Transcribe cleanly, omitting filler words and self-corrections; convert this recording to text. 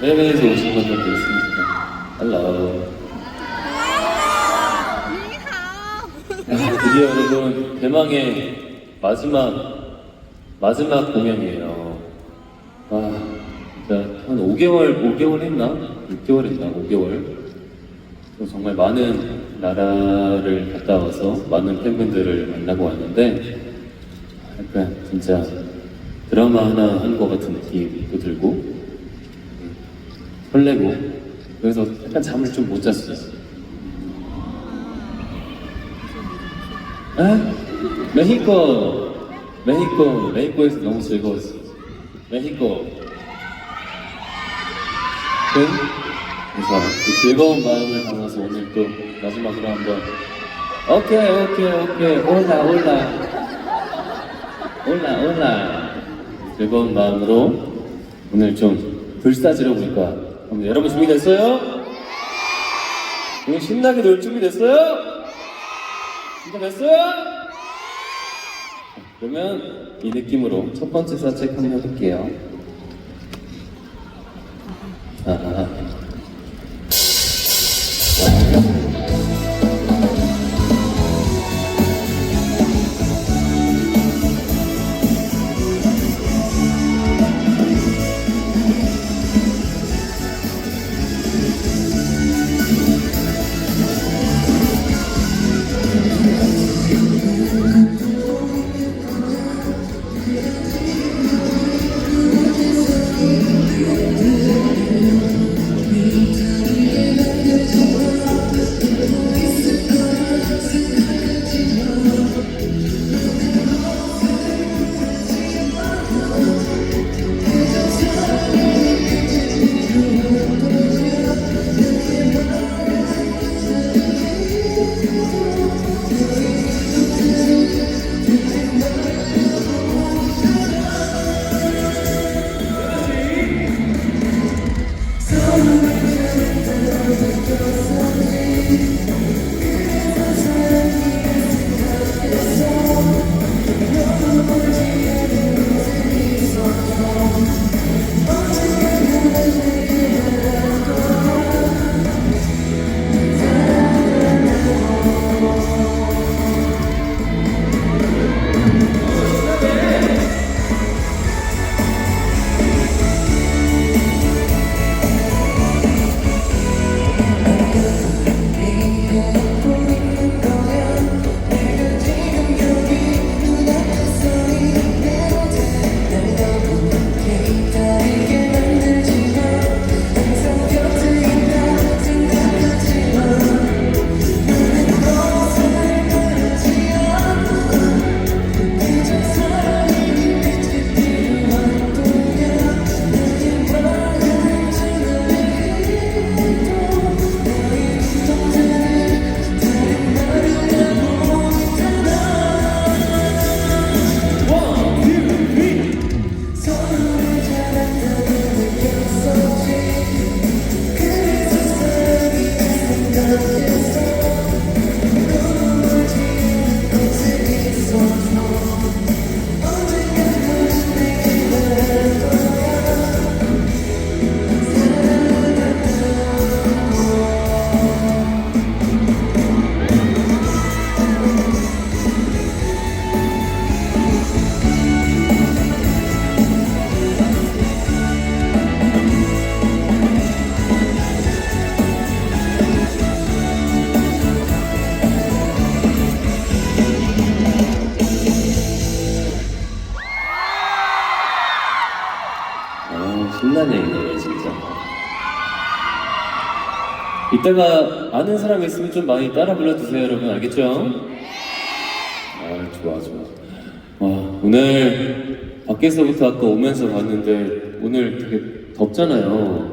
해외에서 오신 분들도 있습니다. Hello. 드디어 여러분 대망의 마지막 공연이에요. 진짜 한 5개월 했나? 6개월 했나? 5개월. 정말 많은 나라를 갔다 와서 많은 팬분들을 만나고 왔는데 약간 진짜 드라마 하나 한 것 같은 느낌도 들고 설레고 그래서 약간 잠을 좀 못 잤어요. 메히코에서 너무 즐거웠어. 메히코. 그래서 그 즐거운 마음을 담아서 오늘 또 마지막으로 한번 오케이 올라 즐거운 마음으로 오늘 좀 불사지러 볼 거야. 여러분 준비됐어요? 오늘 신나게 놀 준비됐어요? 진짜 됐어요? 그러면 이 느낌으로 첫 번째 사책 한번 해볼게요. 신나네 이 노래 진짜. 이따가 아는 사람 있으면 좀 많이 따라 불러주세요 여러분. 알겠죠? 좋아. 오늘 밖에서부터 아까 오면서 봤는데 오늘 되게 덥잖아요.